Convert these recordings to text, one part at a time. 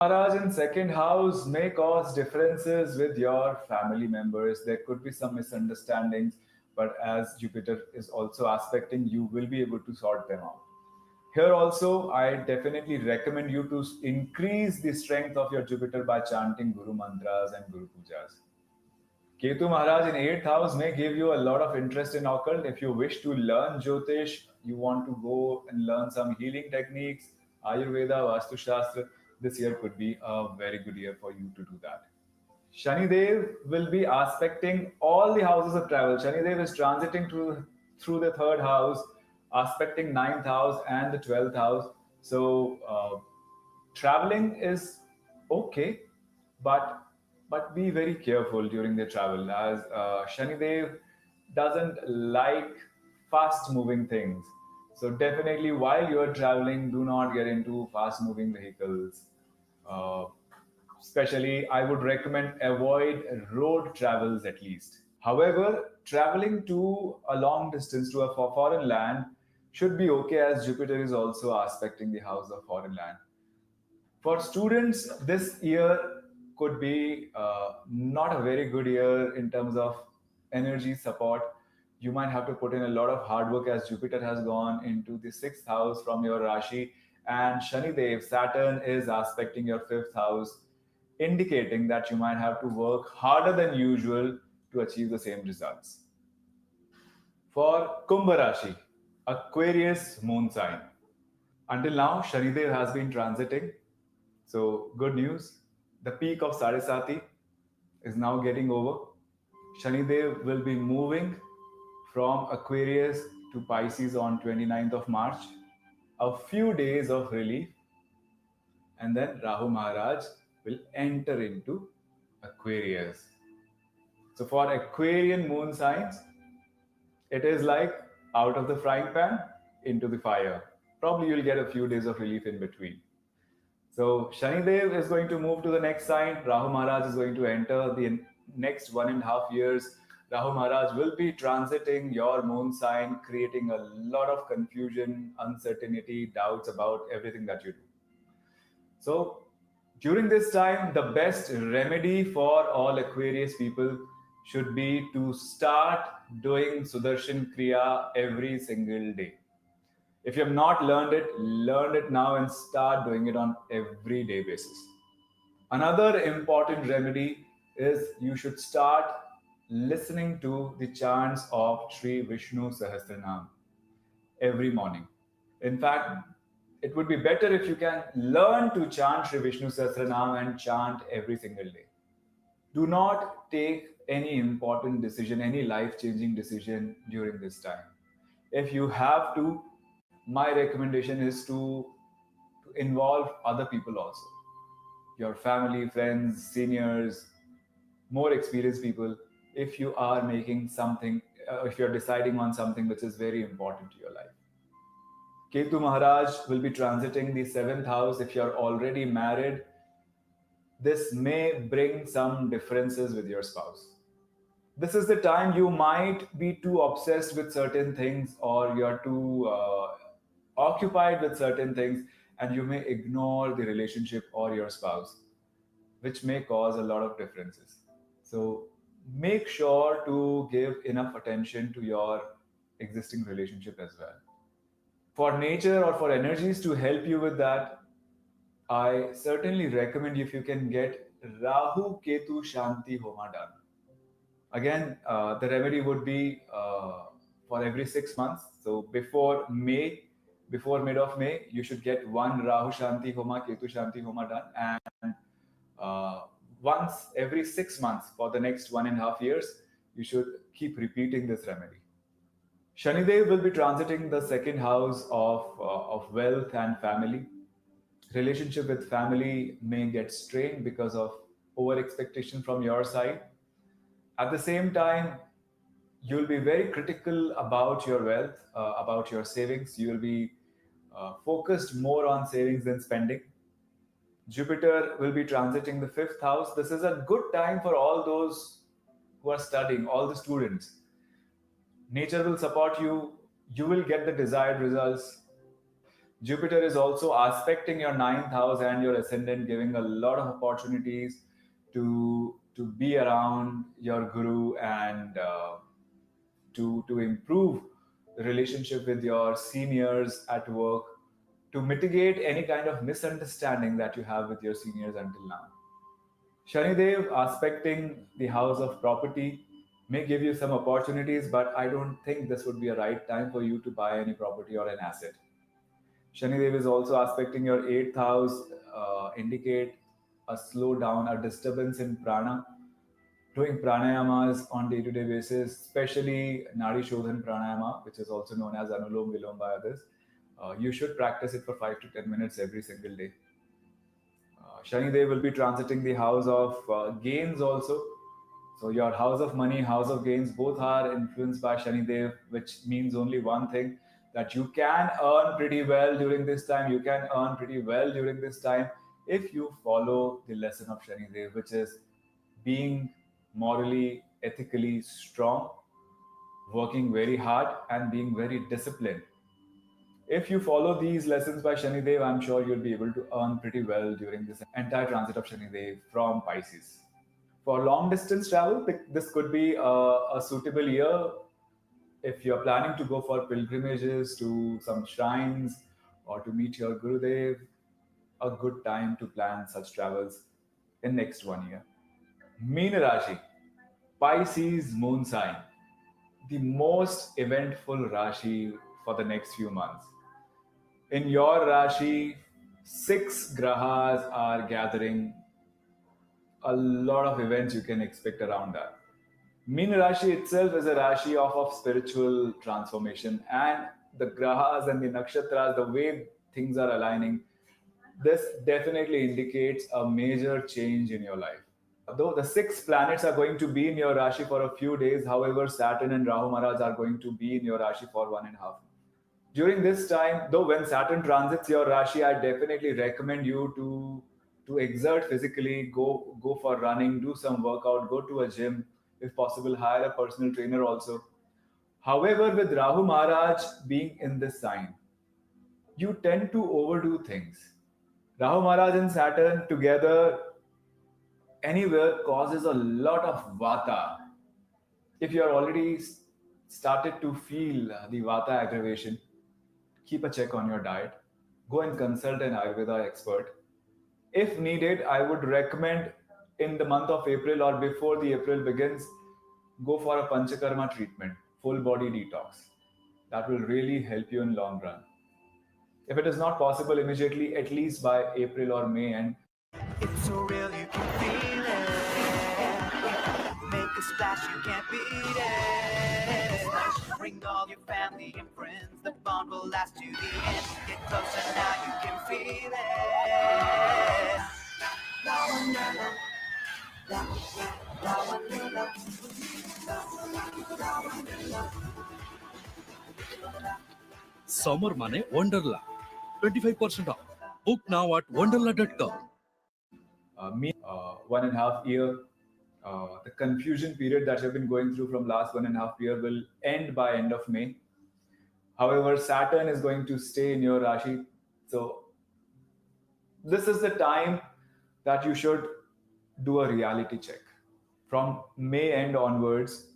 Maharaj in second house may cause differences with your family members. There could be some misunderstandings, but as Jupiter is also aspecting, you will be able to sort them out. Here also, I definitely recommend you to increase the strength of your Jupiter by chanting Guru mantras and Guru pujas. Ketu Maharaj in 8th house may give you a lot of interest in occult. If you wish to learn Jyotish, you want to go and learn some healing techniques, Ayurveda, Vastu Shastra, this year could be a very good year for you to do that. Shani Dev will be aspecting all the houses of travel. Shani Dev is transiting through the third house, aspecting ninth house and the 12th house. So traveling is okay, but be very careful during the travel, as Shani Dev doesn't like fast moving things. So definitely while you are traveling, do not get into fast moving vehicles. Uh, Especially, I would recommend avoid road travels at least. However, traveling to a long distance to a foreign land should be okay, as Jupiter is also aspecting the house of foreign land. For students, this year could be not a very good year in terms of energy support. You might have to put in a lot of hard work, as Jupiter has gone into the sixth house from your Rashi, and Shani Dev, Saturn is aspecting your fifth house, indicating that you might have to work harder than usual to achieve the same results. For Kumbh Rashi, Aquarius moon sign. Until now, Shanidev has been transiting. So, good news. The peak of Sarasati is now getting over. Shanidev will be moving from Aquarius to Pisces on 29th of March. A few days of relief, and then Rahu Maharaj will enter into Aquarius. So, for Aquarian moon signs, it is like out of the frying pan into the fire. Probably you'll get a few days of relief in between. So Shani Dev is going to move to the next sign. Rahu Maharaj is going to enter the next 1.5 years. Rahu Maharaj will be transiting your moon sign, creating a lot of confusion, uncertainty, doubts about everything that you do. So during this time, the best remedy for all Aquarius people should be to start doing Sudarshan Kriya every single day. If you have not learn it now and start doing it on everyday basis. Another important remedy is you should start listening to the chants of Sri Vishnu Sahasranam every morning. In fact, it would be better if you can learn to chant Sri Vishnu Sahasranam and chant every single day. Do not take any important decision, any life changing decision during this time. If you have to, my recommendation is to involve other people also, your family, friends, seniors, more experienced people, if you are making something, if you're deciding on something which is very important to your life. Ketu Maharaj will be transiting the seventh house. If you're already married, this may bring some differences with your spouse. This is the time you might be too obsessed with certain things, or you're too occupied with certain things, and you may ignore the relationship or your spouse, which may cause a lot of differences. So make sure to give enough attention to your existing relationship as well. For nature or for energies to help you with that, I certainly recommend, if you can get Rahu Ketu Shanti Homa done. Again, the remedy would be for every 6 months. So before mid of May, you should get one Rahu Shanti Homa, Ketu Shanti Homa done, and once every 6 months for the next 1.5 years, you should keep repeating this remedy. Shanidev will be transiting the second house of wealth and family. Relationship with family may get strained because of over expectation from your side. At the same time, you'll be very critical about your wealth, about your savings. You'll be focused more on savings than spending. Jupiter will be transiting the fifth house. This is a good time for all those who are studying, all the students. Nature will support you. You will get the desired results. Jupiter is also aspecting your ninth house and your ascendant, giving a lot of opportunities to be around your guru and to improve the relationship with your seniors at work, to mitigate any kind of misunderstanding that you have with your seniors until now. Shanidev aspecting the house of property may give you some opportunities, but I don't think this would be a right time for you to buy any property or an asset. Shanidev is also aspecting your eighth house, indicate a slowdown, a disturbance in prana. Doing pranayamas on day-to-day basis, especially Nadi Shodhan pranayama, which is also known as Anulom Vilom by others. You should practice it for 5 to 10 minutes every single day. Shani Dev will be transiting the house of gains also. So your house of money, house of gains, both are influenced by Shani Dev, which means only one thing, that you can earn pretty well during this time. You can earn pretty well during this time if you follow the lesson of Shani Dev, which is being morally, ethically strong, working very hard, and being very disciplined. If you follow these lessons by Shani Dev, I'm sure you'll be able to earn pretty well during this entire transit of Shani Dev from Pisces. For long distance travel, this could be a suitable year if you're planning to go for pilgrimages to some shrines or to meet your Gurudev. A good time to plan such travels in next 1 year. Meena Rashi, Pisces moon sign, the most eventful Rashi for the next few months. In your Rashi, 6 grahas are gathering. A lot of events you can expect around that. Meena Rashi itself is a Rashi of spiritual transformation, and the grahas and the nakshatras, the way things are aligning, this definitely indicates a major change in your life. Though the 6 planets are going to be in your Rashi for a few days, however, Saturn and Rahu Maharaj are going to be in your Rashi for 1.5 months. During this time, though when Saturn transits your Rashi, I definitely recommend you to exert physically, go for running, do some workout, go to a gym, if possible, hire a personal trainer also. However, with Rahu Maharaj being in this sign, you tend to overdo things. Rahu Maharaj and Saturn together anywhere causes a lot of vata. If you are already started to feel the vata aggravation, keep a check on your diet. Go and consult an Ayurveda expert. If needed, I would recommend in the month of April or before the April begins, go for a Panchakarma treatment, full body detox. That will really help you in long run. If it is not possible immediately, at least by April or May end. It's so real, you can feel it. Make a splash, you can't beat it. Bring all your family and friends, the bond will last to the end. Get closer now, you can feel it. Summer mane Wonderla. 25% off. Book now at wonderla.com. 1.5 year, the confusion period that you've been going through from last 1.5 year will end by end of May. However, Saturn is going to stay in your Rashi. So this is the time that you should do a reality check. From May end onwards,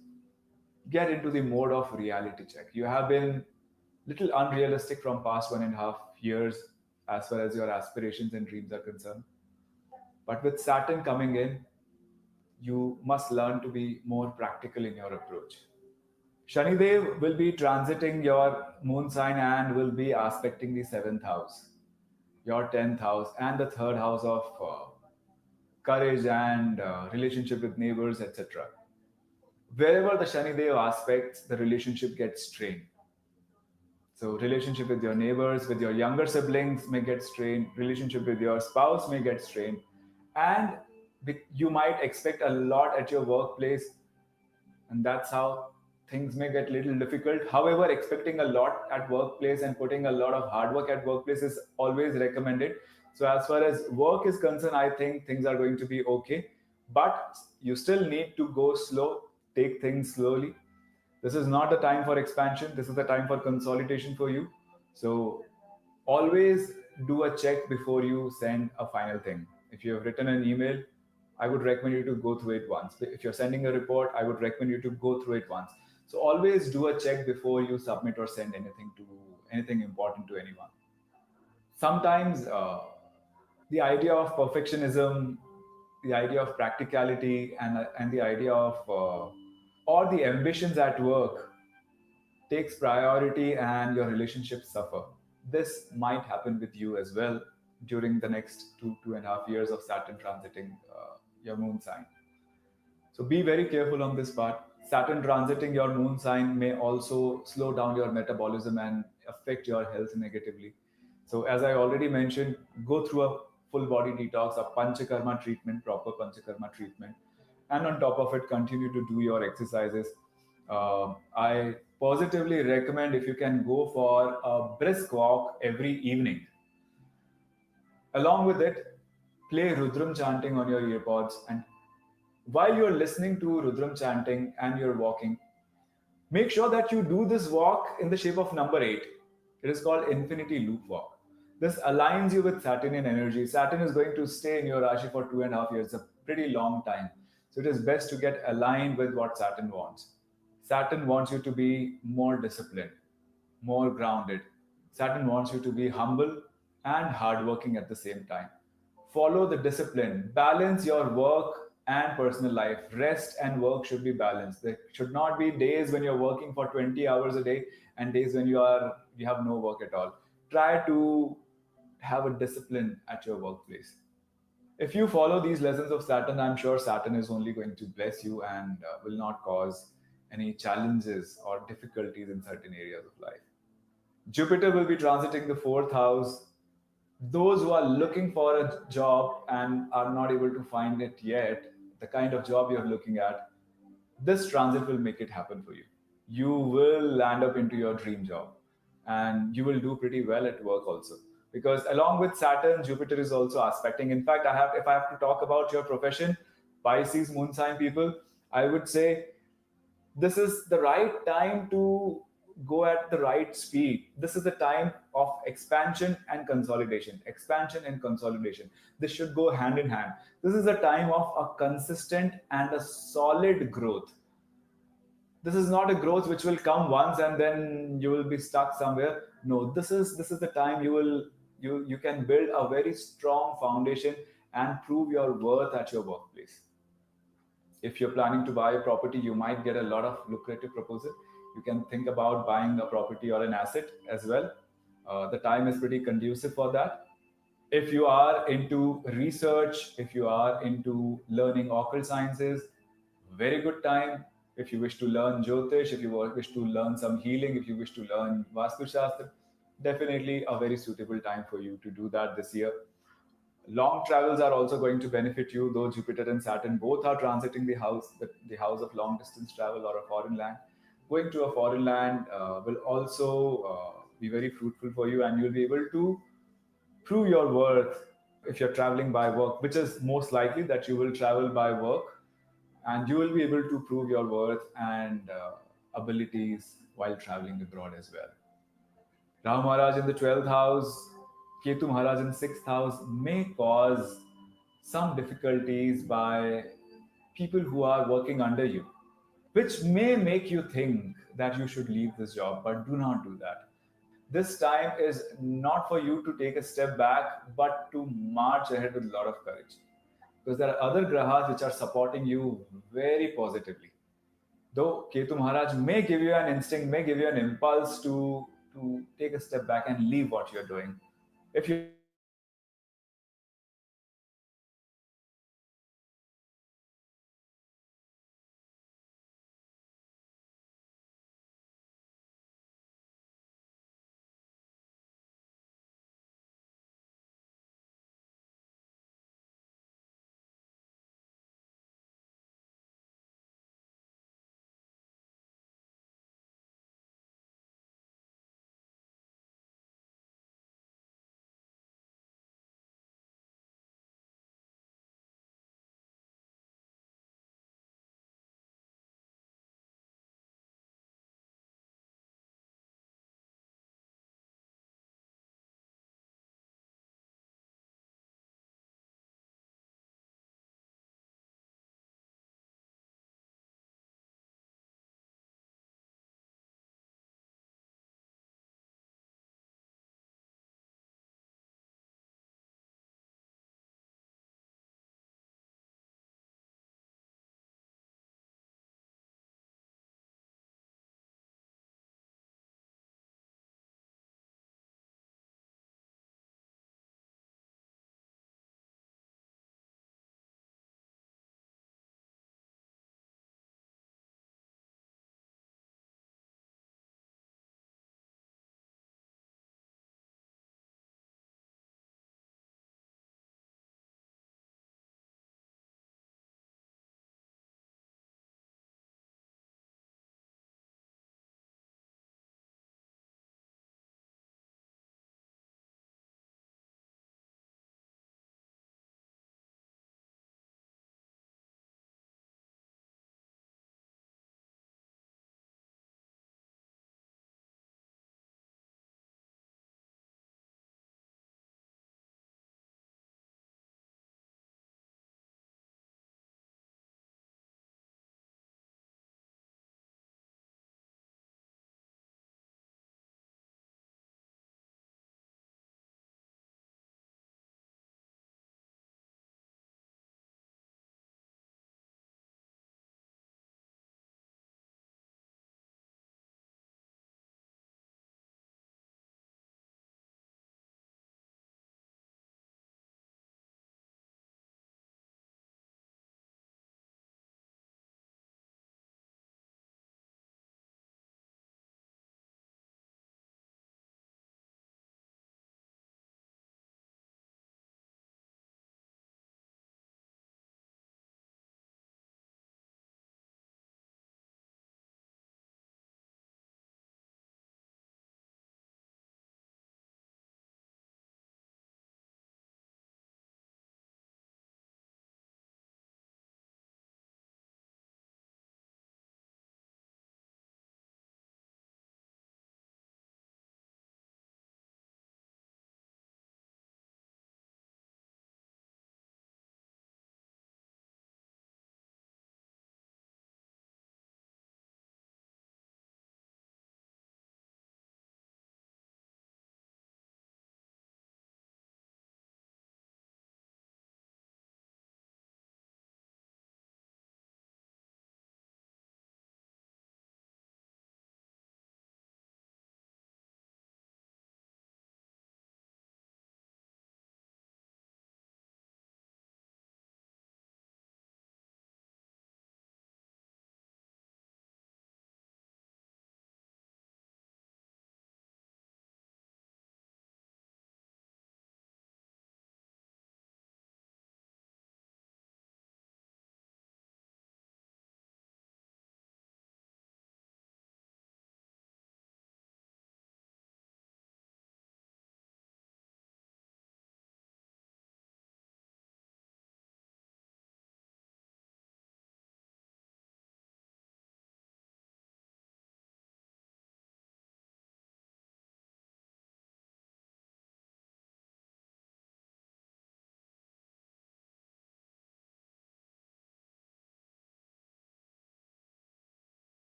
get into the mode of reality check. You have been little unrealistic from past 1.5 years as far as your aspirations and dreams are concerned. But with Saturn coming in, you must learn to be more practical in your approach. Shanidev will be transiting your moon sign and will be aspecting the 7th house, your 10th house, and the 3rd house of courage and relationship with neighbors, etc. Wherever the Shanidev aspects, the relationship gets strained. So relationship with your neighbors, with your younger siblings may get strained, relationship with your spouse may get strained, and you might expect a lot at your workplace, and that's how things may get little difficult. However, expecting a lot at workplace and putting a lot of hard work at workplace is always recommended. So as far as work is concerned, I think things are going to be okay, but you still need to go slow, take things slowly. This is not the time for expansion. This is the time for consolidation for you. So Always do a check before you send a final thing. If you have written an email, I would recommend you to go through it once. If you're sending a report, I would recommend you to go through it once. So always do a check before you submit or send anything important to anyone. Sometimes the idea of perfectionism, the idea of practicality, and the idea of or the ambitions at work takes priority and your relationships suffer. This might happen with you as well during the next 2.5 years of Saturn transiting your moon sign. So be very careful on this part. Saturn transiting your moon sign may also slow down your metabolism and affect your health negatively. So as I already mentioned, go through a full body detox, a panchakarma treatment, proper panchakarma treatment, and on top of it, continue to do your exercises. I positively recommend if you can go for a brisk walk every evening. Along with it, play Rudram chanting on your earpods, and while you're listening to Rudram chanting and you're walking, make sure that you do this walk in the shape of number 8. It is called Infinity Loop Walk. This aligns you with Saturnian energy. Saturn is going to stay in your Rashi for 2.5 years, a pretty long time. So it is best to get aligned with what Saturn wants. Saturn wants you to be more disciplined, more grounded. Saturn wants you to be humble and hardworking at the same time. Follow the discipline, balance your work and personal life. Rest and work should be balanced. There should not be days when you're working for 20 hours a day and days when you have no work at all. Try to have a discipline at your workplace. If you follow these lessons of Saturn, I'm sure Saturn is only going to bless you and will not cause any challenges or difficulties in certain areas of life. Jupiter will be transiting the fourth house. Those who are looking for a job and are not able to find it yet, the kind of job you're looking at, this transit will make it happen for you. You will land up into your dream job and you will do pretty well at work also. Because along with Saturn, Jupiter is also aspecting. In fact, if I have to talk about your profession, Pisces moon sign people, I would say this is the right time to go at the right speed. This is the time of expansion and consolidation. Expansion and consolidation. This should go hand in hand. This is the time of a consistent and a solid growth. This is not a growth which will come once and then you will be stuck somewhere. No, this is the time you can build a very strong foundation and prove your worth at your workplace. If you're planning to buy a property, you might get a lot of lucrative proposal. You can think about buying a property or an asset as well. The time is pretty conducive for that. If you are into research, if you are into learning occult sciences, very good time. If you wish to learn Jyotish, if you wish to learn some healing, if you wish to learn Vastu Shastra, definitely a very suitable time for you to do that this year. Long travels are also going to benefit you, though Jupiter and Saturn both are transiting the house of long distance travel or a foreign land. Going to a foreign land will also be very fruitful for you, and you'll be able to prove your worth if you're traveling by work, which is most likely that you will travel by work, and you will be able to prove your worth and abilities while traveling abroad as well. Rahu Maharaj in the 12th house, Ketu Maharaj in 6th house may cause some difficulties by people who are working under you, which may make you think that you should leave this job, but do not do that. This time is not for you to take a step back, but to march ahead with a lot of courage. Because there are other grahas which are supporting you very positively. Though Ketu Maharaj may give you an instinct, may give you an impulse to take a step back and leave what you're doing. If you're working in a corporate environment, Ketu Maharaj may give you an instinct, may give you an impulse to take a step back and leave what you're doing. If you're working in a corporate environment,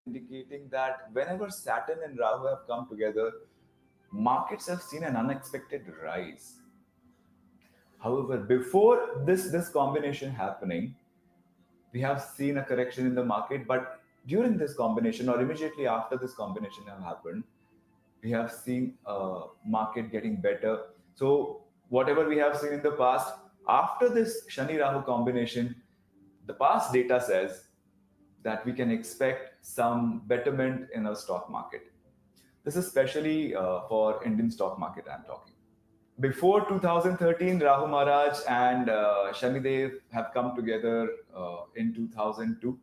indicating that whenever Saturn and Rahu have come together, markets have seen an unexpected rise. However, before this combination happening, we have seen a correction in the market, but during this combination or immediately after this combination have happened, we have seen market getting better. So whatever we have seen in the past, after this Shani Rahu combination, the past data says that we can expect some betterment in our stock market. This is especially for Indian stock market I'm talking. Before 2013, Rahu Maharaj and Shani Dev have come together in 2002.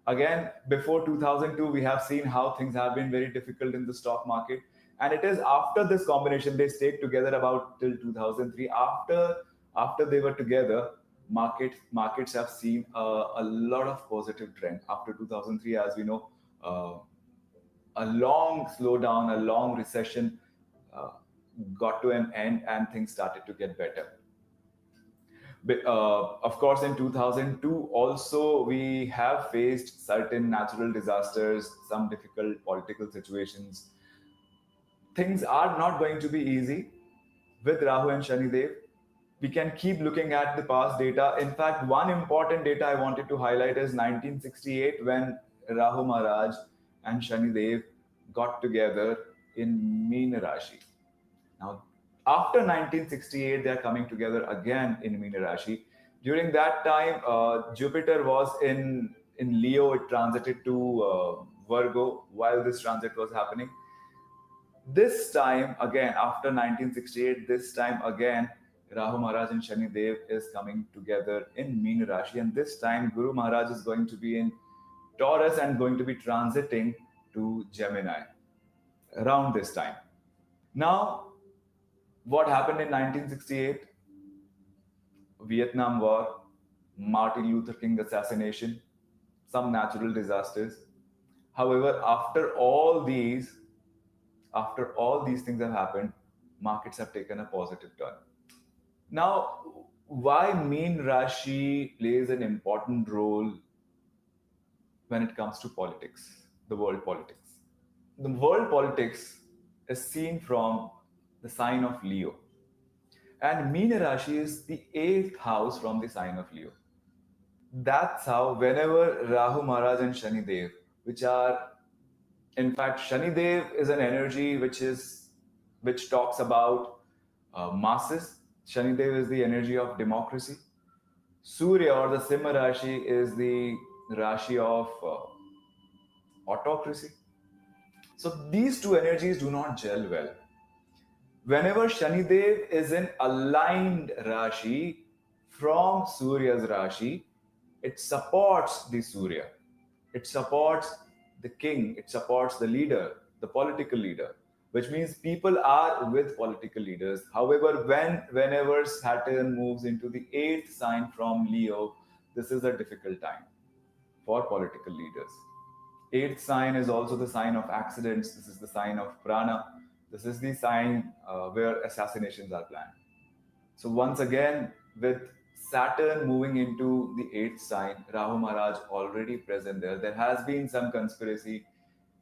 Again, before 2002, we have seen how things have been very difficult in the stock market. And it is after this combination, they stayed together about till 2003. After they were together, markets have seen a lot of positive trend. After 2003, as we know, a long slowdown, a long recession uh, got to an end and things started to get better. Of course, in 2002, also we have faced certain natural disasters, some difficult political situations. Things are not going to be easy with Rahu and Shani Dev. We can keep looking at the past data. In fact, one important data I wanted to highlight is 1968 when Rahu Maharaj and Shani Dev got together in Meena Rashi. Now, after 1968, they are coming together again in Meena Rashi. During that time, Jupiter was in Leo. It transited to Virgo while this transit was happening. This time again, after 1968, this time again, Rahu Maharaj and Shani Dev is coming together in Meena Rashi, and this time Guru Maharaj is going to be in Taurus and going to be transiting to Gemini around this time. Now, what happened in 1968? Vietnam War, Martin Luther King assassination, some natural disasters. However, after all these things have happened, markets have taken a positive turn. Now, why Meen Rashi plays an important role when it comes to politics, the world politics? The world politics is seen from the sign of Leo. And Meena Rashi is the eighth house from the sign of Leo. That's how whenever Rahu Maharaj and Shani Dev, which are, in fact, Shani Dev is an energy which talks about masses. Shani Dev is the energy of democracy. Surya or the Simha Rashi is the Rashi of autocracy. So these two energies do not gel well. Whenever Shanidev is in aligned Rashi from Surya's Rashi, it supports the Surya. It supports the king. It supports the leader, the political leader, which means people are with political leaders. However, whenever Saturn moves into the eighth sign from Leo, this is a difficult time for political leaders. Eighth sign is also the sign of accidents. This is the sign of prana. This is the sign where assassinations are planned. So once again, with Saturn moving into the eighth sign, Rahu Maharaj already present there. There has been some conspiracy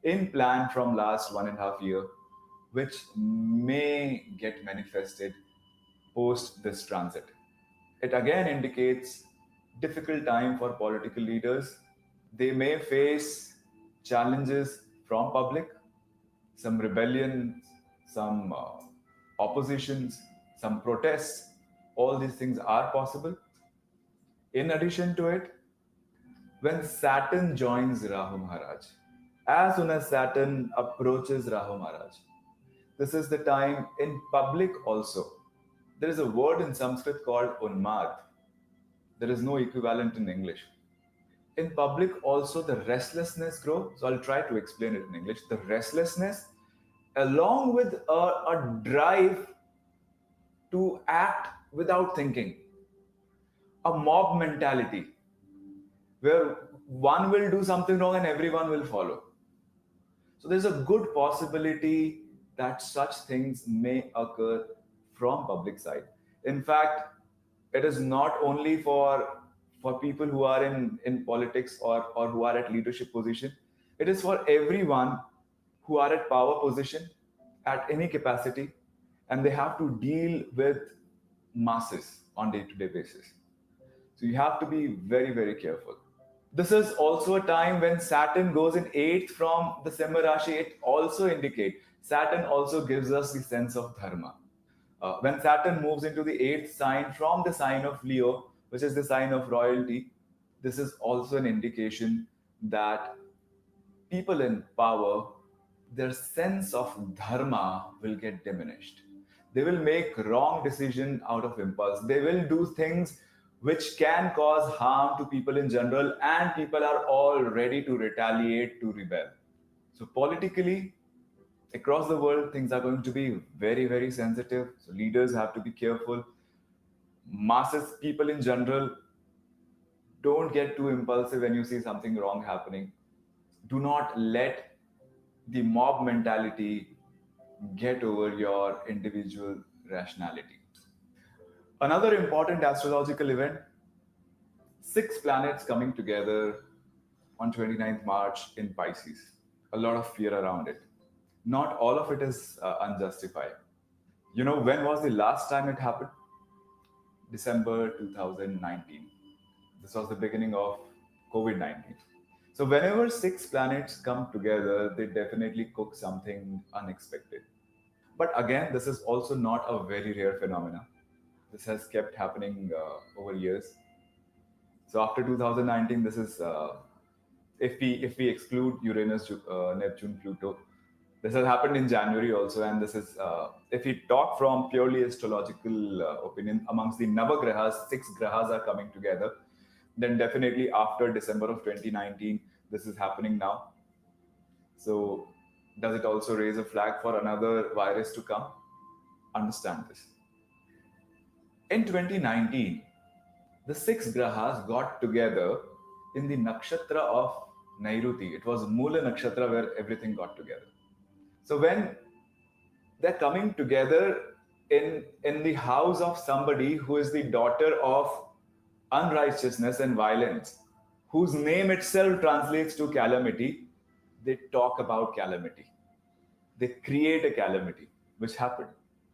in plan from last 1.5 year, which may get manifested post this transit. It again indicates difficult time for political leaders. They may face challenges from public, some rebellions, some oppositions, some protests. All these things are possible. In addition to it, when Saturn joins Rahu Maharaj, as soon as Saturn approaches Rahu Maharaj, this is the time in public also. There is a word in Sanskrit called unmad. There is no equivalent in English. In public also the restlessness grows. So I'll try to explain it in English. The restlessness along with a drive to act without thinking, a mob mentality where one will do something wrong and everyone will follow. So there's a good possibility that such things may occur from public side. In fact, it is not only for people who are in politics or who are at leadership position. It is for everyone who are at power position at any capacity, and they have to deal with masses on day-to-day basis. So you have to be very, very careful. This is also a time when Saturn goes in eighth from the Simha Rashi. It also indicates Saturn also gives us the sense of dharma. When Saturn moves into the eighth sign from the sign of Leo, which is the sign of royalty, this is also an indication that people in power, their sense of dharma will get diminished. They will make wrong decision out of impulse. They will do things which can cause harm to people in general, and people are all ready to retaliate, to rebel. So politically, across the world, things are going to be very, very sensitive. So leaders have to be careful. Masses, people in general, don't get too impulsive when you see something wrong happening. Do not let the mob mentality get over your individual rationality. Another important astrological event, six planets coming together on 29th March in Pisces. A lot of fear around it. Not all of it is unjustified. You know, when was the last time it happened? December 2019. This was the beginning of COVID 19. So, whenever six planets come together, they definitely cook something unexpected. But again, this is also not a very rare phenomena. This has kept happening over years. So after 2019, this is if we exclude Uranus, Neptune, Pluto, this has happened in January also, and this is if we talk from purely astrological opinion, amongst the Navagrahas, six grahas are coming together. Then definitely after December of 2019, this is happening now. So does it also raise a flag for another virus to come? Understand this. In 2019, the six grahas got together in the nakshatra of Nairuti. It was Mula nakshatra where everything got together. So when they're coming together in the house of somebody who is the daughter of unrighteousness and violence, whose name itself translates to calamity, they talk about calamity. They create a calamity, which happened.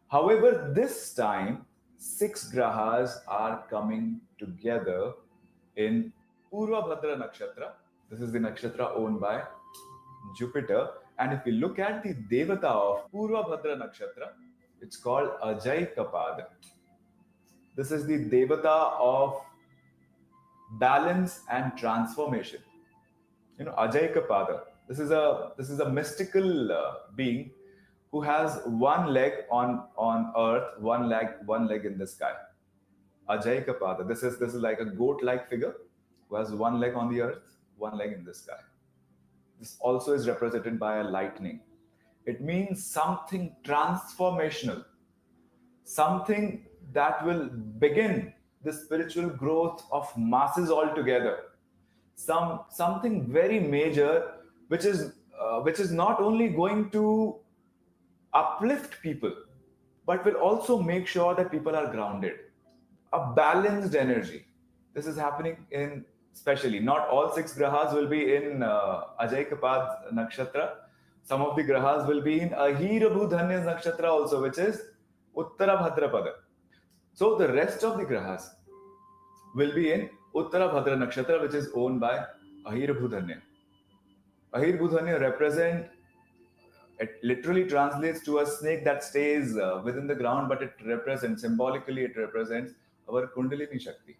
However, this time, six grahas are coming together in Purva Bhadra Nakshatra. This is the nakshatra owned by Jupiter. And if we look at the Devata of Purva Bhadra Nakshatra, it's called Ajay Kapada. This is the Devata of balance and transformation. You know, Ajay Kapada. This is a mystical being who has one leg on earth, one leg in the sky. Ajay Kapada. This is like a goat-like figure who has one leg on the earth, one leg in the sky. This also is represented by a lightning. It means something transformational, something that will begin the spiritual growth of masses altogether. Something very major, which is not only going to uplift people, but will also make sure that people are grounded. A balanced energy. This is happening in, especially, not all six grahas will be in Ajay Kapad's nakshatra. Some of the grahas will be in Ahira Bhudhanya's nakshatra also, which is Uttara Bhadrapada. So the rest of the grahas will be in Uttara Bhadra nakshatra, which is owned by Ahira Bhudhanya. Ahir Bhudhanya represent, it literally translates to a snake that stays within the ground, but it represents, symbolically, it represents our Kundalini Shakti,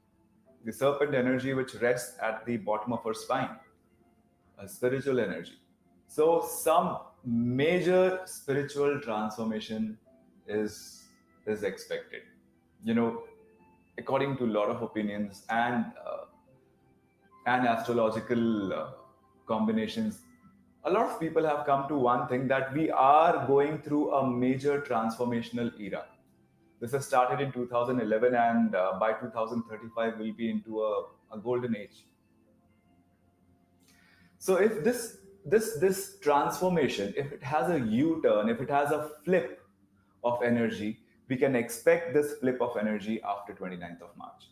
the serpent energy which rests at the bottom of our spine, a spiritual energy. So, some major spiritual transformation is expected. You know, according to a lot of opinions and astrological combinations, a lot of people have come to one thing, that we are going through a major transformational era. This has started in 2011, and by 2035 we'll be into a golden age. So if this transformation, if it has a U-turn, if it has a flip of energy, we can expect this flip of energy after 29th of March.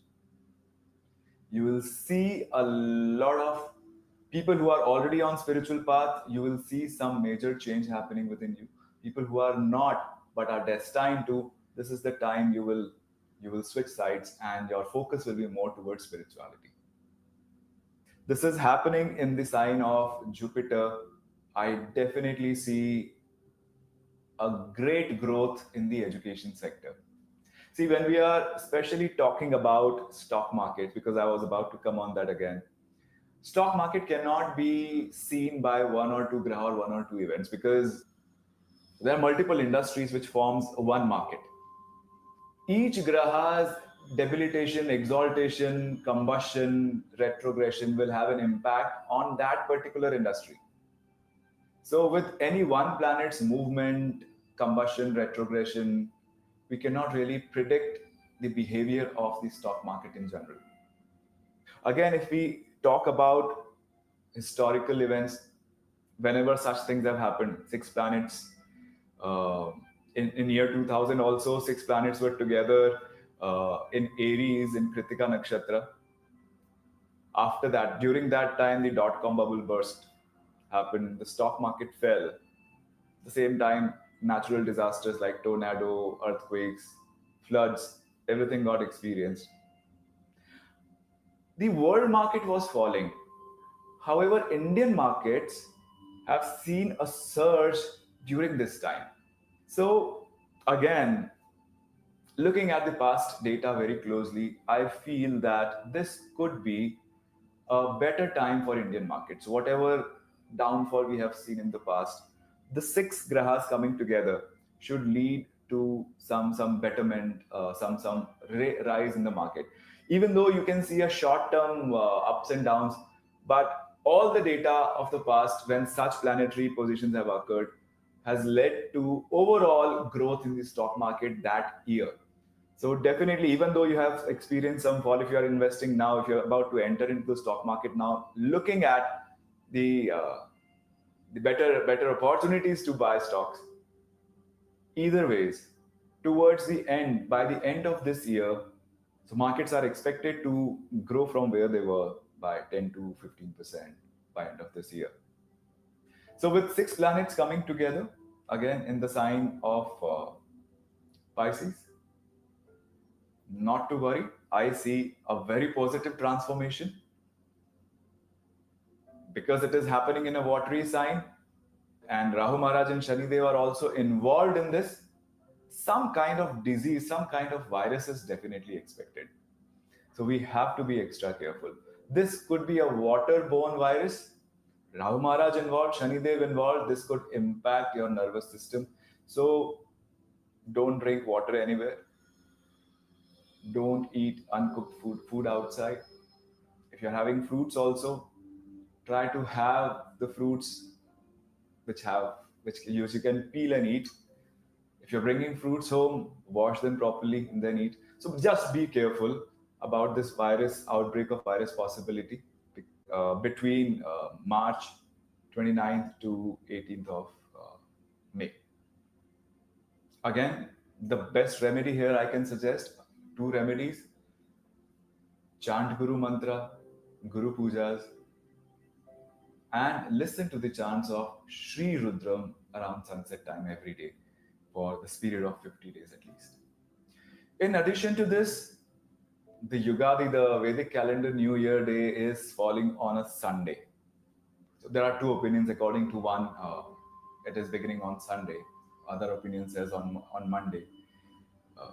You will see a lot of People who are already on spiritual path, you will see some major change happening within you. People who are not but are destined to, this is the time you will switch sides and your focus will be more towards spirituality. This is happening in the sign of Jupiter. I definitely see a great growth in the education sector. See, when we are especially talking about stock market, because I was about to come on that again, stock market cannot be seen by one or two graha or one or two events, because there are multiple industries which forms one market. Each graha's debilitation, exaltation, combustion, retrogression will have an impact on that particular industry. So with any one planet's movement, combustion, retrogression, we cannot really predict the behavior of the stock market in general. Again, if we talk about historical events, whenever such things have happened, six planets, uh, in year 2000 also, six planets were together in Aries in Kritika Nakshatra. After that, during that time, the dot-com bubble burst happened, the stock market fell. At the same time, natural disasters like tornado, earthquakes, floods, everything got experienced. The world market was falling. However, Indian markets have seen a surge during this time. So, again, looking at the past data very closely, I feel that this could be a better time for Indian markets. Whatever downfall we have seen in the past, the six grahas coming together should lead to some betterment, rise in the market. Even though you can see a short-term ups and downs, but all the data of the past, when such planetary positions have occurred, has led to overall growth in the stock market that year. So definitely, even though you have experienced some fall, if you are investing now, if you're about to enter into the stock market now, looking at the uh, the better opportunities to buy stocks. Either ways, towards the end, by the end of this year, so markets are expected to grow from where they were by 10 to 15% by end of this year. So with six planets coming together, again in the sign of Pisces, not to worry. I see a very positive transformation because it is happening in a watery sign, and Rahu Maharaj and Shani Dev are also involved in this. Some kind of disease, some kind of virus is definitely expected. So we have to be extra careful. This could be a waterborne virus. Rahu Maharaj involved, Shani Dev involved. This could impact your nervous system. So don't drink water anywhere. Don't eat uncooked food outside. If you're having fruits also, try to have the fruits which you can peel and eat. If you're bringing fruits home, wash them properly and then eat. So just be careful about this virus outbreak of virus possibility between March 29th to 18th of May. Again, the best remedy here I can suggest, two remedies: chant Guru Mantra, Guru Pujas, and listen to the chants of Sri Rudram around sunset time every day for the period of 50 days at least. In addition to this, the Yugadi, the Vedic calendar New Year day, is falling on a Sunday. So there are two opinions. According to one, it is beginning on Sunday. Other opinion says on Monday. Uh,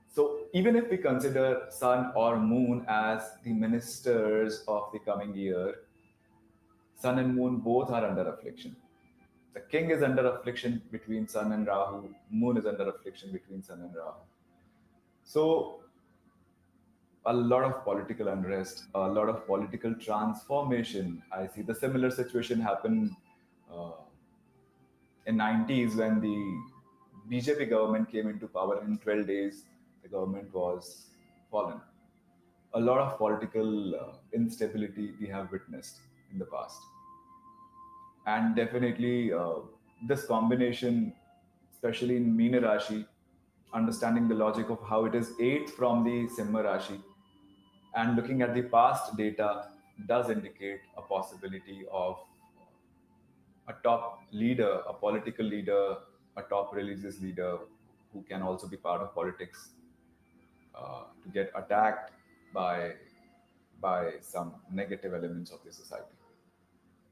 so even if we consider Sun or Moon as the ministers of the coming year, Sun and Moon both are under affliction. The king is under affliction between Sun and Rahu. Moon is under affliction between Sun and Rahu. So a lot of political unrest, a lot of political transformation. I see the similar situation happen uh, in 90s when the BJP government came into power. In 12 days, the government was fallen. A lot of political instability we have witnessed in the past. And definitely this combination, especially in Meena Rashi, understanding the logic of how it is eighth from the Simha Rashi, and looking at the past data, does indicate a possibility of a top leader, a political leader, a top religious leader who can also be part of politics to get attacked by some negative elements of the society.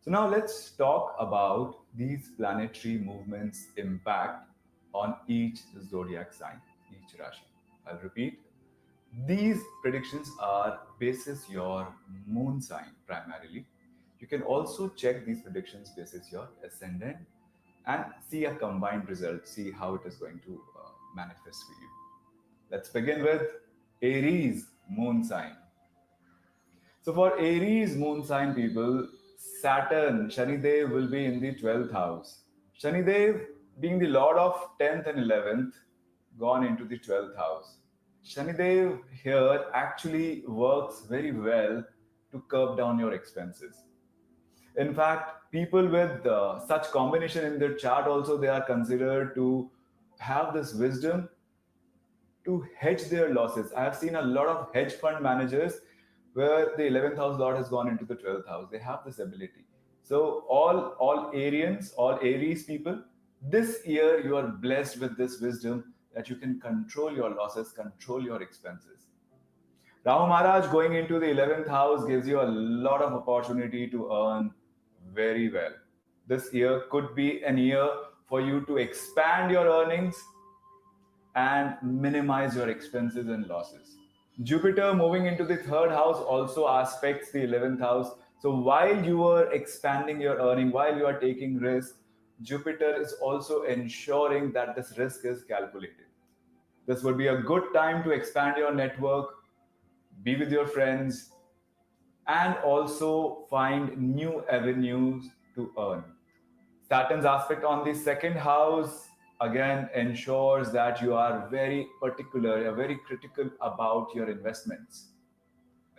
So now let's talk about these planetary movements' impact on each zodiac sign, each Rashi. I'll repeat. These predictions are basis your moon sign primarily. You can also check these predictions basis your ascendant and see a combined result, see how it is going to manifest for you. Let's begin with Aries moon sign. So for Aries moon sign people, Saturn, Shani Dev will be in the 12th house. Shani Dev being the lord of 10th and 11th, gone into the 12th house. Shanidev here actually works very well to curb down your expenses. In fact, people with such combination in their chart also they are considered to have this wisdom to hedge their losses. I have seen a lot of hedge fund managers where the 11th house lord has gone into the 12th house. They have this ability. So all Arians, all Aries people, this year you are blessed with this wisdom that you can control your losses, control your expenses. Rahu Maharaj going into the 11th house gives you a lot of opportunity to earn very well. This year could be an year for you to expand your earnings and minimize your expenses and losses. Jupiter moving into the third house also aspects the 11th house. So while you are expanding your earning, while you are taking risk, Jupiter is also ensuring that this risk is calculated. This would be a good time to expand your network, be with your friends, and also find new avenues to earn. Saturn's aspect on the second house again ensures that you are very particular, you're very critical about your investments.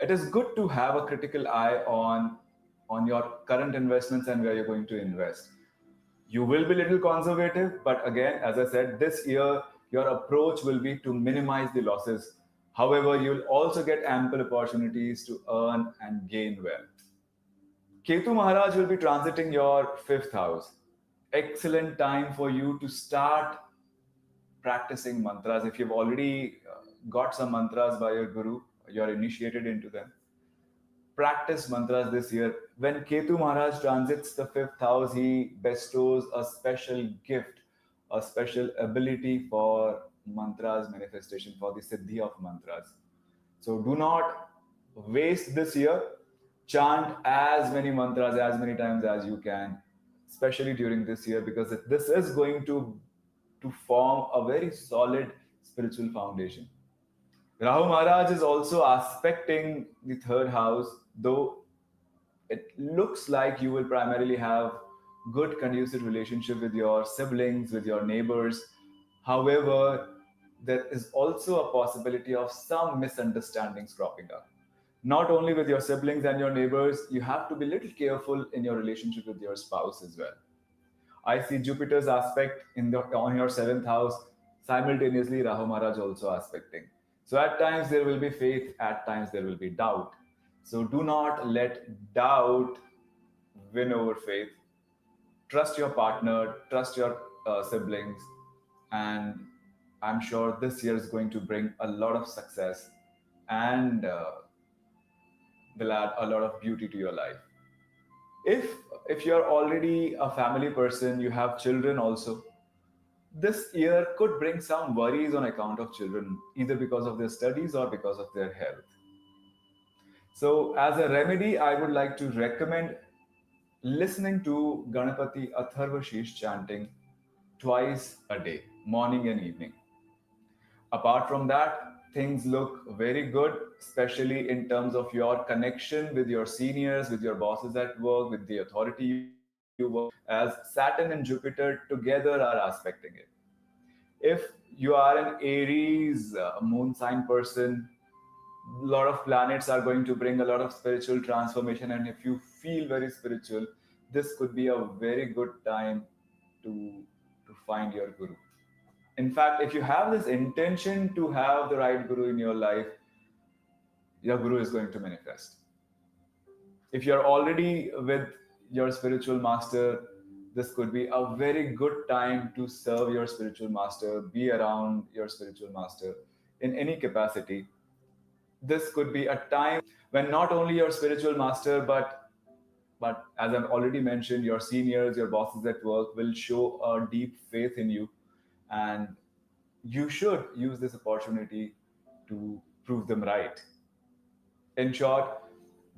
It is good to have a critical eye on your current investments and where you're going to invest. You will be a little conservative, but again, as I said, this year your approach will be to minimize the losses. However, you'll also get ample opportunities to earn and gain wealth. Ketu Maharaj will be transiting your fifth house. Excellent time for you to start practicing mantras. If you've already got some mantras by your guru, you're initiated into them. Practice mantras this year. When Ketu Maharaj transits the fifth house, he bestows a special gift, a special ability for mantras manifestation, for the siddhi of mantras. So do not waste this year. Chant as many mantras as many times as you can, especially during this year, because this is going to form a very solid spiritual foundation. Rahu Maharaj is also aspecting the third house, though it looks like you will primarily have good conducive relationship with your siblings, with your neighbors. However, there is also a possibility of some misunderstandings cropping up. Not only with your siblings and your neighbors, you have to be a little careful in your relationship with your spouse as well. I see Jupiter's aspect on your seventh house, simultaneously Rahu Maharaj also aspecting. So at times there will be faith, at times there will be doubt. So do not let doubt win over faith. Trust your partner, trust your siblings, and I'm sure this year is going to bring a lot of success and will add a lot of beauty to your life. If you're already a family person, you have children also, this year could bring some worries on account of children, either because of their studies or because of their health. So as a remedy, I would like to recommend listening to Ganapati Atharva Sheesh chanting twice a day, morning and evening. Apart from that, things look very good, especially in terms of your connection with your seniors, with your bosses at work, with the authority you work with, as Saturn and Jupiter together are aspecting it. If you are an Aries moon sign person, a lot of planets are going to bring a lot of spiritual transformation, and if you feel very spiritual, this could be a very good time to find your guru. In fact, if you have this intention to have the right guru in your life, your guru is going to manifest. If you're already with your spiritual master, this could be a very good time to serve your spiritual master, be around your spiritual master in any capacity. This could be a time when not only your spiritual master, but as I've already mentioned, your seniors, your bosses at work will show a deep faith in you, and you should use this opportunity to prove them right. In short,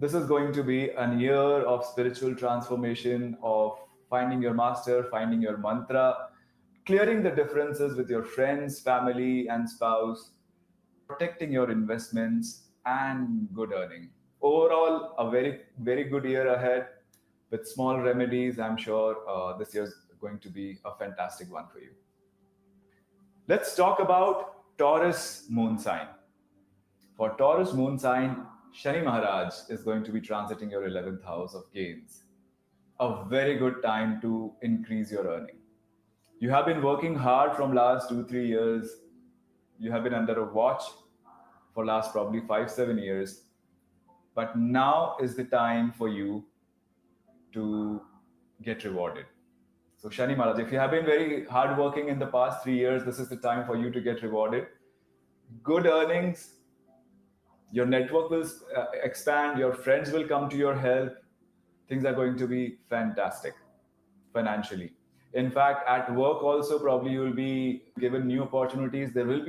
this is going to be a year of spiritual transformation, of finding your master, finding your mantra, clearing the differences with your friends, family, and spouse, protecting your investments, and good earning. Overall, a very, very good year ahead with small remedies. I'm sure this year is going to be a fantastic one for you. Let's talk about Taurus moon sign. For Taurus moon sign, Shani Maharaj is going to be transiting your 11th house of gains. A very good time to increase your earning. You have been working hard from last 2-3 years. You have been under a watch for last probably 5-7 years. But now is the time for you to get rewarded. So Shani Maharaj, if you have been very hardworking in the past 3 years, this is the time for you to get rewarded. Good earnings, your network will expand, your friends will come to your help. Things are going to be fantastic financially. In fact, at work also, probably you will be given new opportunities. There will be